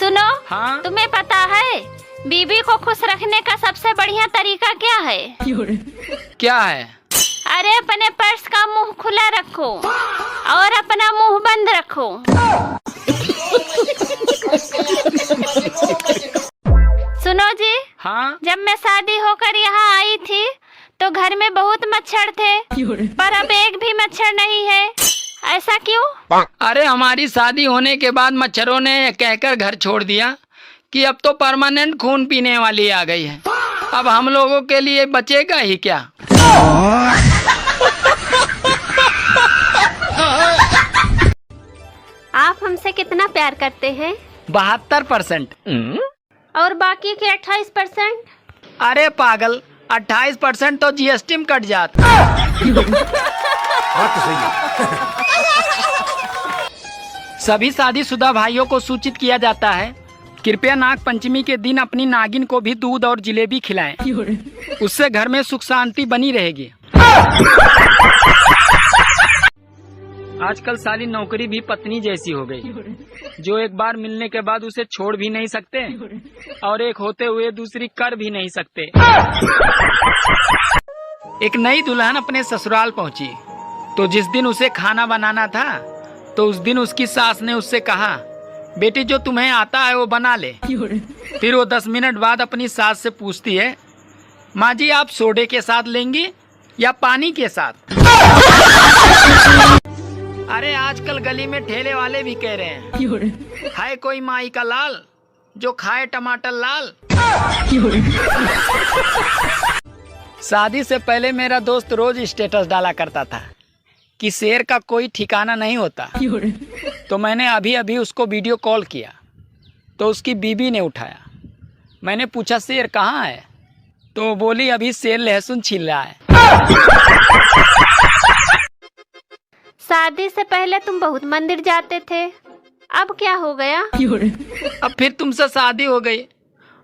सुनो। हाँ? तुम्हें पता है बीबी को खुश रखने का सबसे बढ़िया तरीका क्या है? क्या है? अरे अपने पर्स का मुंह खुला रखो और अपना मुंह बंद रखो। सुनो जी। हाँ? जब मैं शादी होकर यहाँ आई थी तो घर में बहुत मच्छर थे, पर अब एक भी मच्छर नहीं है। ऐसा क्यों? अरे हमारी शादी होने के बाद मच्छरों ने कहकर घर छोड़ दिया कि अब तो परमानेंट खून पीने वाली आ गई है, अब हम लोगों के लिए बचेगा ही क्या। आप हमसे कितना प्यार करते हैं? 72%। और बाकी के 28%? अरे पागल, 28% तो जीएसटी में कट जाता। सभी शादीशुदा भाइयों को सूचित किया जाता है, कृपया नाग पंचमी के दिन अपनी नागिन को भी दूध और जिलेबी खिलाएं, उससे घर में सुख शांति बनी रहेगी। आजकल सारी नौकरी भी पत्नी जैसी हो गई, जो एक बार मिलने के बाद उसे छोड़ भी नहीं सकते और एक होते हुए दूसरी कर भी नहीं सकते। एक नई दुल्हन अपने ससुराल पहुंची तो जिस दिन उसे खाना बनाना था तो उस दिन उसकी सास ने उससे कहा, बेटी जो तुम्हें आता है वो बना ले। फिर वो 10 मिनट बाद अपनी सास से पूछती है, माँ जी आप सोडे के साथ लेंगी या पानी के साथ? अरे आजकल गली में ठेले वाले भी कह रहे हैं, है कोई माई का लाल जो खाए टमाटर लाल। शादी से पहले मेरा दोस्त रोज स्टेटस डाला करता था कि शेर का कोई ठिकाना नहीं होता, तो मैंने अभी अभी उसको वीडियो कॉल किया तो उसकी बीबी ने उठाया। मैंने पूछा शेर कहाँ है, तो बोली अभी शेर लहसुन छील रहा है। शादी से पहले तुम बहुत मंदिर जाते थे, अब क्या हो गया? अब फिर तुमसे शादी हो गई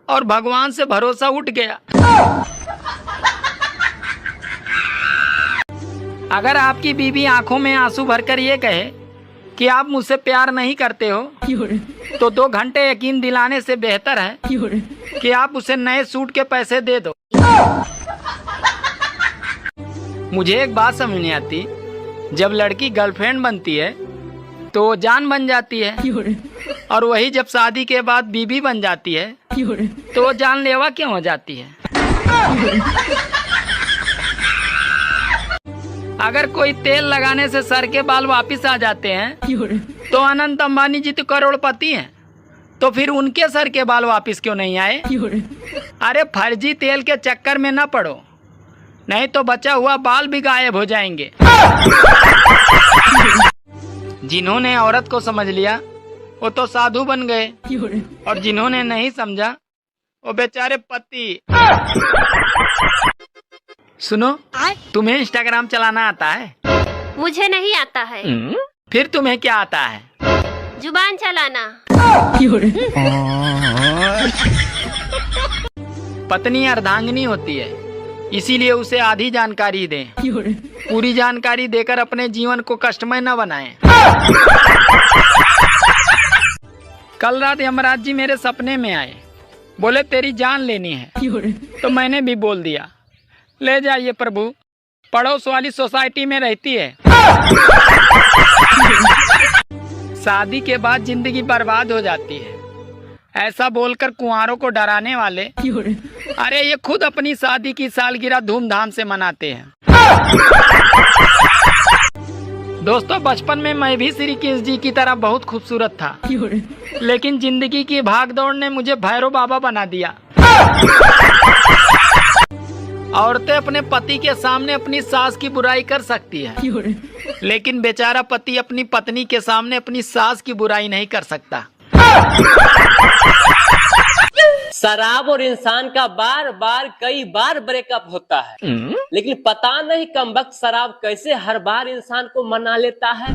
और भगवान से भरोसा उठ गया। अगर आपकी बीबी आंखों में आंसू भरकर ये कहे कि आप मुझसे प्यार नहीं करते हो, तो 2 घंटे यकीन दिलाने से बेहतर है कि आप उसे नए सूट के पैसे दे दो। मुझे एक बात समझ नहीं आती, जब लड़की गर्लफ्रेंड बनती है तो वो जान बन जाती है, और वही जब शादी के बाद बीबी बन जाती है तो वो जानलेवा क्यों हो जाती है? अगर कोई तेल लगाने से सर के बाल वापिस आ जाते हैं तो अनंत अंबानी जी तो करोड़पति हैं, तो फिर उनके सर के बाल वापिस क्यों नहीं आए? अरे फर्जी तेल के चक्कर में न पड़ो, नहीं तो बचा हुआ बाल भी गायब हो जाएंगे। जिन्होंने औरत को समझ लिया वो तो साधु बन गए, और जिन्होंने नहीं समझा वो बेचारे पति। सुनो, तुम्हें इंस्टाग्राम चलाना आता है? मुझे नहीं आता है। फिर तुम्हें क्या आता है? जुबान चलाना। पत्नी अर्धांगिनी होती है, इसीलिए उसे आधी जानकारी दें, पूरी जानकारी देकर अपने जीवन को कष्टमय न बनाएं। कल रात यमराज जी मेरे सपने में आए, बोले तेरी जान लेनी है, तो मैंने भी बोल दिया ले जाइए प्रभु, पड़ोस वाली सोसाइटी में रहती है। शादी के बाद जिंदगी बर्बाद हो जाती है, ऐसा बोलकर कुंवारों को डराने वाले, अरे ये खुद अपनी शादी की सालगिरह धूमधाम से मनाते हैं। दोस्तों, बचपन में मैं भी श्री कृष्ण जी की तरह बहुत खूबसूरत था, लेकिन जिंदगी की भागदौड़ ने मुझे भैरव बाबा बना दिया। औरतें अपने पति के सामने अपनी सास की बुराई कर सकती है, लेकिन बेचारा पति अपनी पत्नी के सामने अपनी सास की बुराई नहीं कर सकता। शराब और इंसान का बार बार कई बार ब्रेकअप होता है, लेकिन पता नहीं कमबख्त शराब कैसे हर बार इंसान को मना लेता है।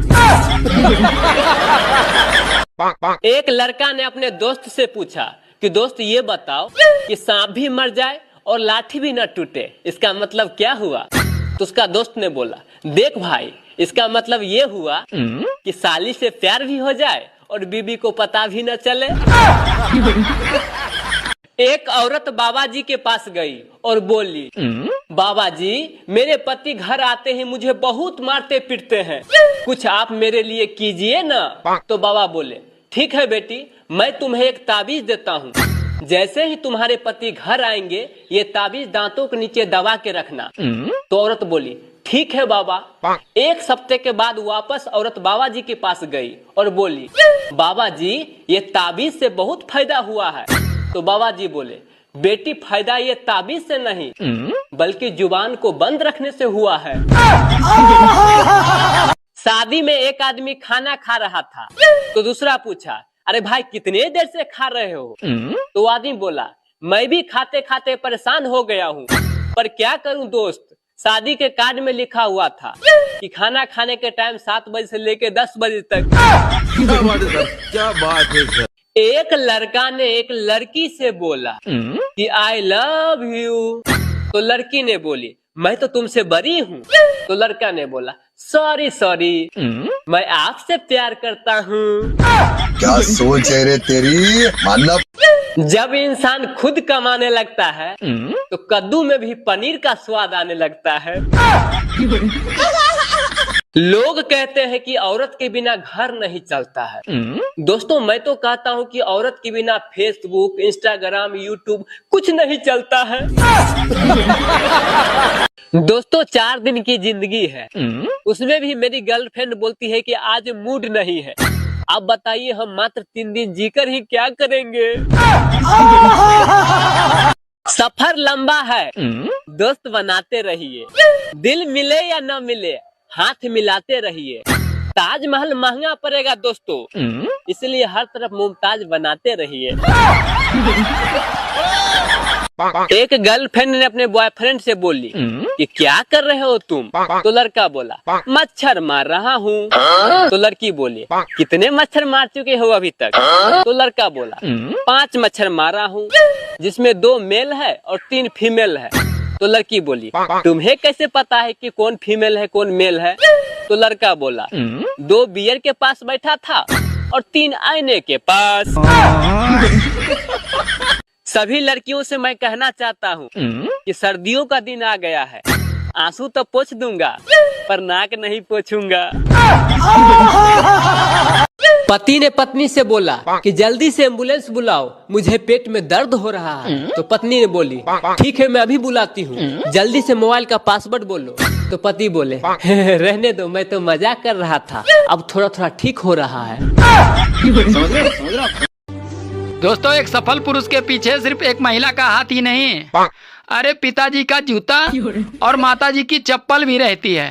एक लड़का ने अपने दोस्त से पूछा कि दोस्त ये बताओ कि सांप भी मर जाए और लाठी भी न टूटे, इसका मतलब क्या हुआ? तो उसका दोस्त ने बोला, देख भाई, इसका मतलब ये हुआ कि साली से प्यार भी हो जाए और बीबी को पता भी न चले। एक औरत बाबा जी के पास गई और बोली, बाबा जी मेरे पति घर आते ही मुझे बहुत मारते पीटते हैं, कुछ आप मेरे लिए कीजिए ना। तो बाबा बोले, ठीक है बेटी, मैं तुम्हें एक ताबीज देता हूँ। जैसे ही तुम्हारे पति घर आएंगे ये ताबीज दांतों के नीचे दबा के रखना। तो औरत बोली, ठीक है बाबा। एक हफ्ते के बाद वापस औरत बाबा जी के पास गई और बोली, बाबा जी ये ताबीज से बहुत फायदा हुआ है। तो बाबा जी बोले, बेटी फायदा ये ताबीज से नहीं बल्कि जुबान को बंद रखने से हुआ है। शादी में एक आदमी खाना खा रहा था तो दूसरा पूछा, अरे भाई कितने देर से खा रहे हो? तो आदमी बोला, मैं भी खाते खाते परेशान हो गया हूँ, पर क्या करूँ दोस्त, शादी के कार्ड में लिखा हुआ था कि खाना खाने के टाइम 7 बजे से लेके 10 बजे तक। क्या बात है सर। एक लड़का ने एक लड़की से बोला कि आई लव यू। तो लड़की ने बोली, मैं तो तुमसे बड़ी हूँ। तो लड़का ने बोला, सॉरी सॉरी, मैं आपसे प्यार करता हूँ। क्या सोच है रे तेरी, मानना। जब इंसान खुद कमाने लगता है तो कद्दू में भी पनीर का स्वाद आने लगता है। लोग कहते हैं कि औरत के बिना घर नहीं चलता है। दोस्तों मैं तो कहता हूँ कि औरत के बिना फेसबुक, इंस्टाग्राम, यूट्यूब कुछ नहीं चलता है। दोस्तों 4 दिन की जिंदगी है, उसमें भी मेरी गर्लफ्रेंड बोलती है कि आज मूड नहीं है। आप बताइए हम मात्र 3 दिन जीकर ही क्या करेंगे। सफर लंबा है, दोस्त बनाते रहिए, दिल मिले या न मिले हाथ मिलाते रहिए। ताजमहल महंगा पड़ेगा दोस्तों, इसलिए हर तरफ मुमताज बनाते रहिए। एक गर्लफ्रेंड ने अपने बॉयफ्रेंड से बोली कि क्या कर रहे हो तुम? तो लड़का बोला, मच्छर मार रहा हूँ। तो लड़की बोली, कितने मच्छर मार चुके हो अभी तक? तो लड़का बोला, 5 मच्छर मारा हूँ, जिसमें 2 मेल है और 3 फीमेल है। तो लड़की बोली, तुम्हें कैसे पता है कि कौन फीमेल है कौन मेल है? तो लड़का बोला, 2 बियर के पास बैठा था और 3 आईने के पास। सभी लड़कियों से मैं कहना चाहता हूँ कि सर्दियों का दिन आ गया है, आंसू तो पोंछ दूंगा पर नाक नहीं पोंछूंगा। पति ने पत्नी से बोला कि जल्दी से एम्बुलेंस बुलाओ, मुझे पेट में दर्द हो रहा है। तो पत्नी ने बोली, ठीक है मैं अभी बुलाती हूँ, जल्दी से मोबाइल का पासवर्ड बोलो। तो पति बोले, रहने दो, मैं तो मजाक कर रहा था, अब थोड़ा थोड़ा ठीक हो रहा है। दोस्तों एक सफल पुरुष के पीछे सिर्फ एक महिला का हाथ ही नहीं, अरे पिताजी का जूता और माताजी की चप्पल भी रहती है।